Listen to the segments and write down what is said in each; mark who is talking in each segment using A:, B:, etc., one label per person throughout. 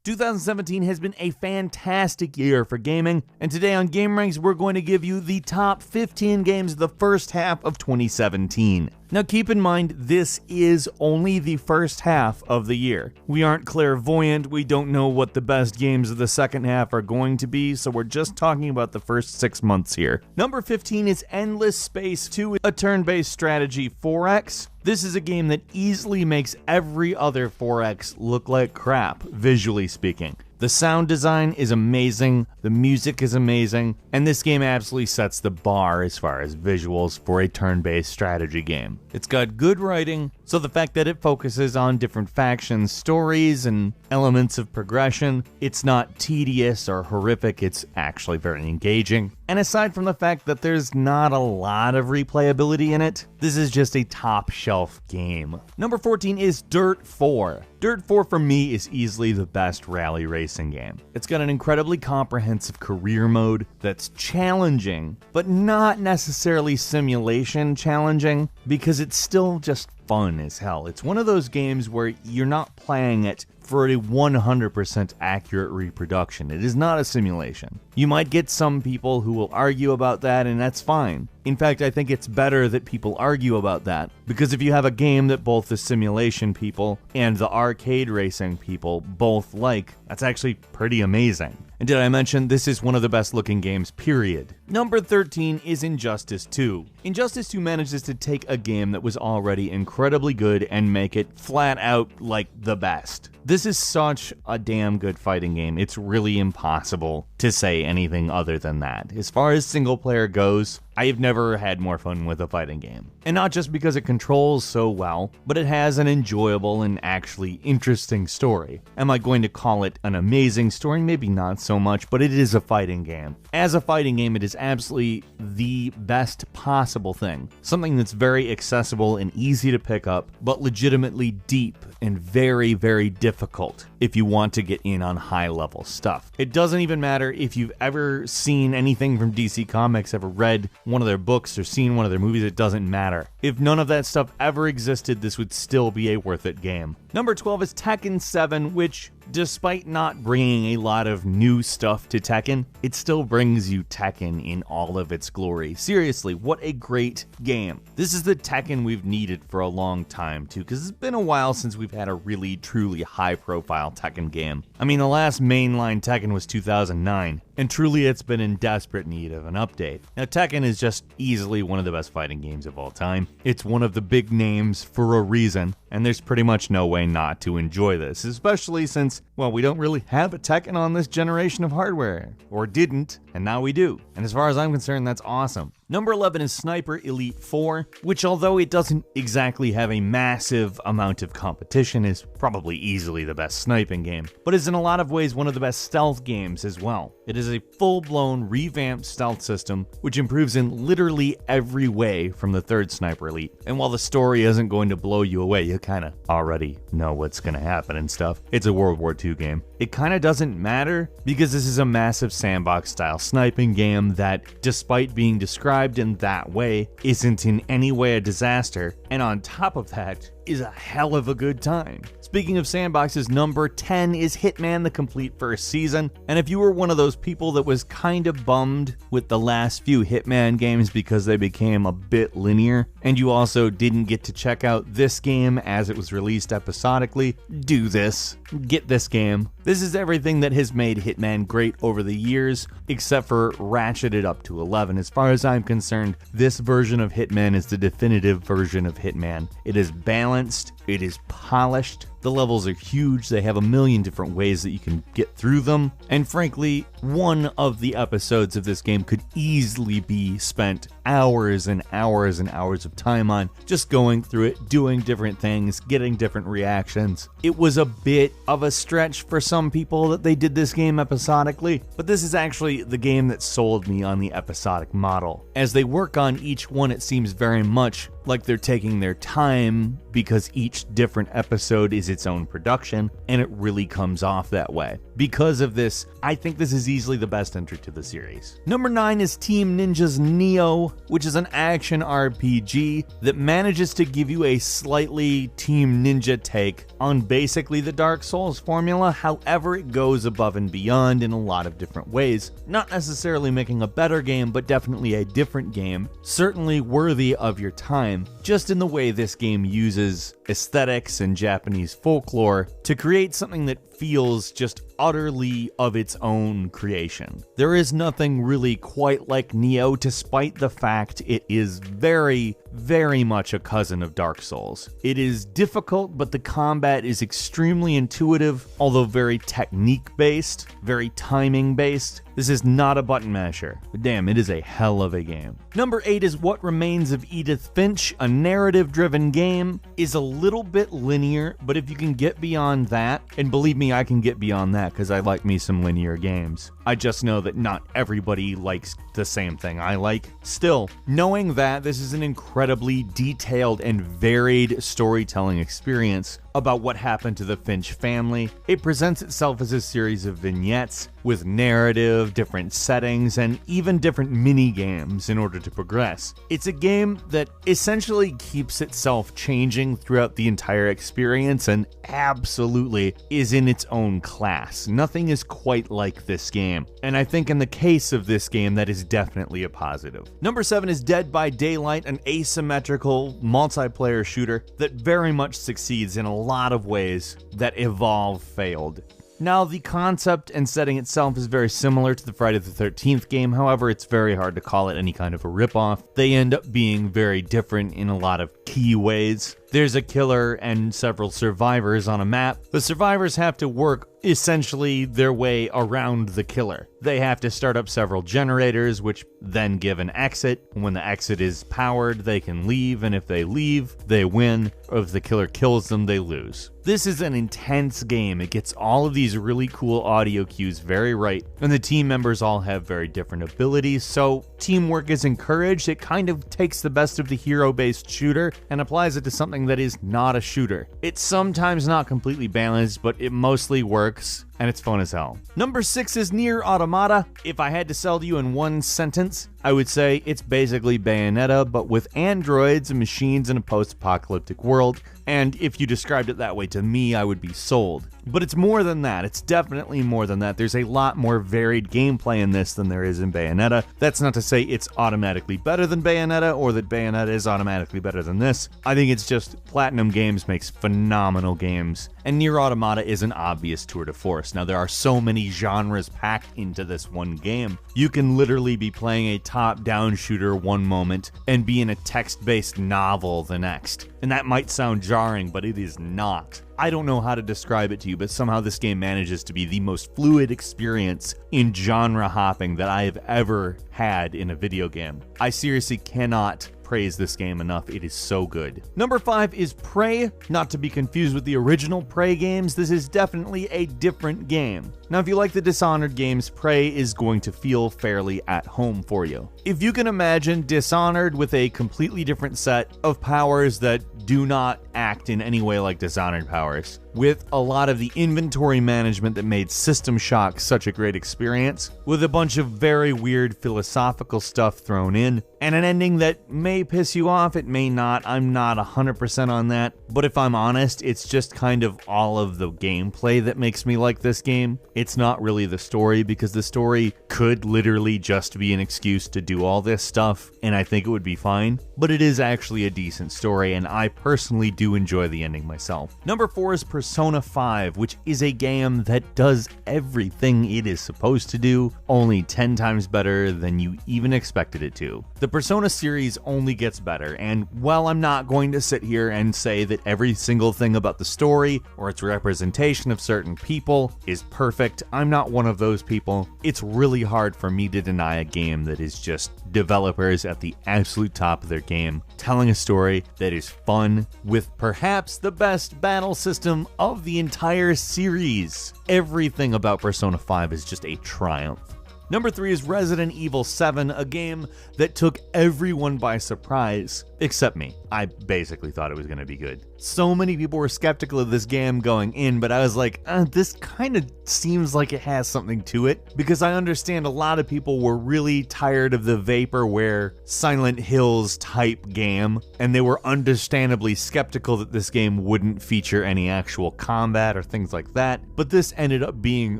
A: 2017 has been a fantastic year for gaming, and today on GameRanks we're going to give you the top 15 games of the first half of 2017. Now keep in mind, this is only the first half of the year. We aren't clairvoyant, we don't know what the best games of the second half are going to be, so we're just talking about the first 6 months here. Number 15 is Endless Space 2, a turn-based strategy 4X. This is a game that easily makes every other 4X look like crap, visually speaking. The sound design is amazing, the music is amazing, and this game absolutely sets the bar as far as visuals for a turn-based strategy game. It's got good writing, so the fact that it focuses on different factions, stories, and elements of progression, it's not tedious or horrific, it's actually very engaging. And aside from the fact that there's not a lot of replayability in it, this is just a top-shelf game. Number 14 is Dirt 4. Dirt 4 for me is easily the best rally racing game. It's got an incredibly comprehensive career mode that's challenging, but not necessarily simulation challenging, because it's still just fun as hell. It's one of those games where you're not playing it for a 100% accurate reproduction. It is not a simulation. You might get some people who will argue about that, and that's fine. In fact, I think it's better that people argue about that, because if you have a game that both the simulation people and the arcade racing people both like, that's actually pretty amazing. And did I mention this is one of the best looking games, period. Number 13 is Injustice 2. Injustice 2 manages to take a game that was already incredibly good and make it flat out like the best. This is such a damn good fighting game, it's really impossible to say anything other than that. As far as single player goes, I have never had more fun with a fighting game. And not just because it controls so well, but it has an enjoyable and actually interesting story. Am I going to call it an amazing story? Maybe not so much, but it is a fighting game. As a fighting game, it is absolutely the best possible thing. Something that's very accessible and easy to pick up, but legitimately deep and very, very difficult if you want to get in on high level stuff. It doesn't even matter if you've ever seen anything from DC Comics, ever read one of their books or seen one of their movies, it doesn't matter. If none of that stuff ever existed, this would still be a worth it game. Number 12 is Tekken 7, which, despite not bringing a lot of new stuff to Tekken, it still brings you Tekken in all of its glory. Seriously, what a great game. This is the Tekken we've needed for a long time too, because it's been a while since we've had a really truly high profile Tekken game. I mean, the last mainline Tekken was 2009, and truly it's been in desperate need of an update. Now Tekken is just easily one of the best fighting games of all time. It's one of the big names for a reason, and there's pretty much no way not to enjoy this, especially since, well, we don't really have a Tekken on this generation of hardware. Or didn't, and now we do. And as far as I'm concerned, that's awesome. Number 11 is Sniper Elite 4, which, although it doesn't exactly have a massive amount of competition, is probably easily the best sniping game, but is in a lot of ways one of the best stealth games as well. It is a full-blown revamped stealth system, which improves in literally every way from the third Sniper Elite. And while the story isn't going to blow you away, you kind of already know what's going to happen and stuff. It's a World War II game. It kind of doesn't matter, because this is a massive sandbox-style sniping game that, despite being described in that way, isn't in any way a disaster, and on top of that, is a hell of a good time. Speaking of sandboxes, number 10 is Hitman, the complete first season. And if you were one of those people that was kind of bummed with the last few Hitman games because they became a bit linear, and you also didn't get to check out this game as it was released episodically, do this. Get this game. This is everything that has made Hitman great over the years, except for ratcheted up to 11. As far as I'm concerned, this version of Hitman is the definitive version of Hitman. It is balanced, it is polished, the levels are huge, they have a million different ways that you can get through them, and frankly, one of the episodes of this game could easily be spent hours and hours and hours of time on, just going through it, doing different things, getting different reactions. It was a bit of a stretch for some people that they did this game episodically, but this is actually the game that sold me on the episodic model. As they work on each one, it seems very much like they're taking their time, because each different episode is is its own production, and it really comes off that way. Because of this, I think this is easily the best entry to the series. Number 9 is Team Ninja's Nioh, which is an action RPG that manages to give you a slightly Team Ninja take on basically the Dark Souls formula. However, it goes above and beyond in a lot of different ways, not necessarily making a better game, but definitely a different game, certainly worthy of your time, just in the way this game uses aesthetics and Japanese folklore to create something that feels just utterly of its own creation. There is nothing really quite like Nioh, despite the fact it is very, very much a cousin of Dark Souls. It is difficult, but the combat is extremely intuitive, although very technique-based, very timing-based. This is not a button masher, but damn, it is a hell of a game. Number 8 is What Remains of Edith Finch, a narrative-driven game. Is a little bit linear, but if you can get beyond that, and believe me, I can get beyond that because I like me some linear games. I just know that not everybody likes the same thing I like. Still, knowing that this is an incredibly detailed and varied storytelling experience about what happened to the Finch family, it presents itself as a series of vignettes with narrative, different settings, and even different mini-games in order to progress. It's a game that essentially keeps itself changing throughout the entire experience and absolutely is in its own class. Nothing is quite like this game, and I think in the case of this game, that is definitely a positive. Number 7 is Dead by Daylight, an asymmetrical multiplayer shooter that very much succeeds in a lot of ways that Evolve failed. Now, the concept and setting itself is very similar to the Friday the 13th game, however, it's very hard to call it any kind of a ripoff. They end up being very different in a lot of key ways. There's a killer and several survivors on a map. The survivors have to work essentially their way around the killer. They have to start up several generators, which then give an exit. When the exit is powered, they can leave, and if they leave, they win. Or if the killer kills them, they lose. This is an intense game. It gets all of these really cool audio cues very right, and the team members all have very different abilities, so teamwork is encouraged. It kind of takes the best of the hero-based shooter and applies it to something that is not a shooter. It's sometimes not completely balanced, but it mostly works, and it's fun as hell. Number 6 is NieR Automata. If I had to sell to you in one sentence, I would say it's basically Bayonetta, but with androids and machines in a post-apocalyptic world, and if you described it that way to me, I would be sold. But it's more than that. It's definitely more than that. There's a lot more varied gameplay in this than there is in Bayonetta. That's not to say it's automatically better than Bayonetta or that Bayonetta is automatically better than this. I think it's just Platinum Games makes phenomenal games, and NieR Automata is an obvious tour de force. Now, there are so many genres packed into this one game. You can literally be playing a top-down shooter one moment and be in a text-based novel the next. And that might sound jarring, but it is not. I don't know how to describe it to you, but somehow this game manages to be the most fluid experience in genre hopping that I have ever had in a video game. I seriously cannot praise this game enough. It is so good. Number 5 is Prey, not to be confused with the original Prey games. This is definitely a different game. Now, if you like the Dishonored games, Prey is going to feel fairly at home for you. If you can imagine Dishonored with a completely different set of powers that do not act in any way like Dishonored powers, with a lot of the inventory management that made System Shock such a great experience, with a bunch of very weird philosophical stuff thrown in, and an ending that may piss you off, it may not. I'm not 100% on that, but if I'm honest, it's just kind of all of the gameplay that makes me like this game. It's not really the story, because the story could literally just be an excuse to do all this stuff, and I think it would be fine, but it is actually a decent story, and I personally do enjoy the ending myself. Number 4 is Persona 5, which is a game that does everything it is supposed to do, only 10 times better than you even expected it to. The Persona series only gets better, and while I'm not going to sit here and say that every single thing about the story or its representation of certain people is perfect, I'm not one of those people. It's really hard for me to deny a game that is just developers at the absolute top of their game, telling a story that is fun, with perhaps the best battle system of the entire series. Everything about Persona 5 is just a triumph. Number 3 is Resident Evil 7, a game that took everyone by surprise, except me. I basically thought it was going to be good. So many people were skeptical of this game going in, but I was like, this kind of seems like it has something to it, because I understand a lot of people were really tired of the vaporware Silent Hills type game, and they were understandably skeptical that this game wouldn't feature any actual combat or things like that, but this ended up being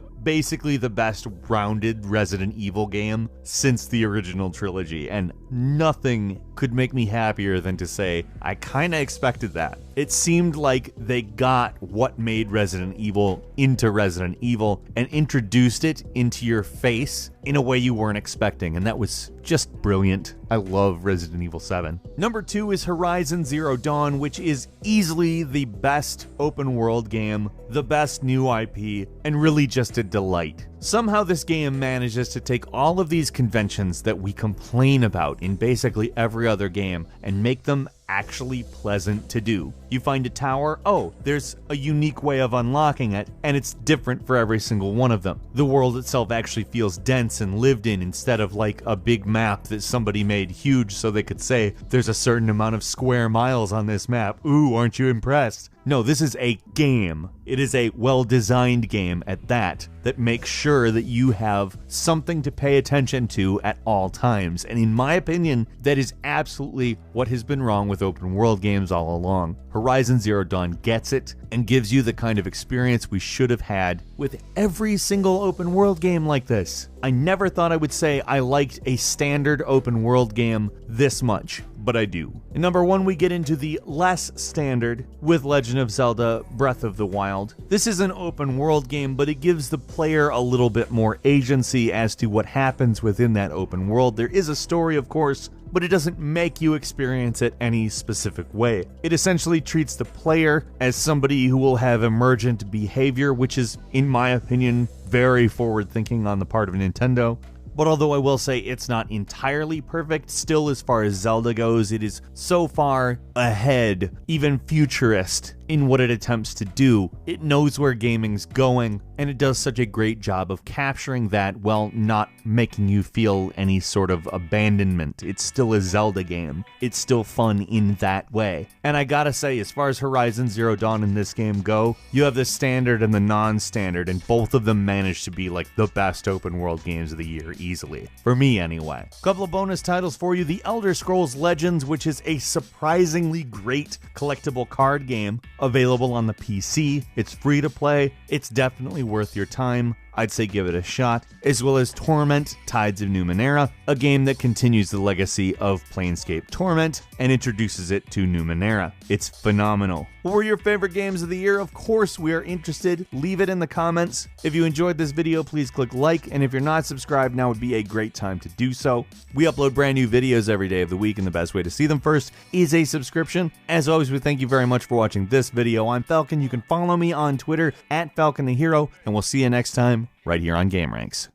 A: basically the best rounded Resident Evil game since the original trilogy, and nothing could make me happier than to say I kind of expected that. It seemed like they got what made Resident Evil into Resident Evil and introduced it into your face in a way you weren't expecting, and that was just brilliant. I love Resident Evil 7. Number 2 is Horizon Zero Dawn, which is easily the best open world game, the best new IP, and really just a delight. Somehow this game manages to take all of these conventions that we complain about in basically every other game and make them actually pleasant to do. You find a tower, oh, there's a unique way of unlocking it, and it's different for every single one of them. The world itself actually feels dense and lived in instead of like a big map that somebody made huge so they could say, there's a certain amount of square miles on this map. Ooh, aren't you impressed? No, this is a game. It is a well-designed game at that makes sure that you have something to pay attention to at all times. And in my opinion, that is absolutely what has been wrong with open world games all along. Horizon Zero Dawn gets it and gives you the kind of experience we should have had with every single open world game like this. I never thought I would say I liked a standard open world game this much, but I do. In number 1, we get into the less standard with Legend of Zelda Breath of the Wild. This is an open world game, but it gives the player a little bit more agency as to what happens within that open world. There is a story, of course, but it doesn't make you experience it any specific way. It essentially treats the player as somebody who will have emergent behavior, which is, in my opinion, very forward-thinking on the part of Nintendo. But although I will say it's not entirely perfect, still as far as Zelda goes, it is so far ahead, even futurist, in what it attempts to do. It knows where gaming's going, and it does such a great job of capturing that while not making you feel any sort of abandonment. It's still a Zelda game. It's still fun in that way. And I gotta say, as far as Horizon Zero Dawn and this game go, you have the standard and the non-standard, and both of them manage to be like the best open world games of the year, easily. For me, anyway. Couple of bonus titles for you. The Elder Scrolls Legends, which is a surprisingly great collectible card game, available on the PC. It's free to play. It's definitely worth your time. I'd say give it a shot, as well as Torment, Tides of Numenera, a game that continues the legacy of Planescape Torment and introduces it to Numenera. It's phenomenal. What were your favorite games of the year? Of course, we are interested. Leave it in the comments. If you enjoyed this video, please click like, and if you're not subscribed, now would be a great time to do so. We upload brand new videos every day of the week, and the best way to see them first is a subscription. As always, we thank you very much for watching this video. I'm Falcon. You can follow me on Twitter @FalconTheHero, and we'll see you next time right here on GameRanks.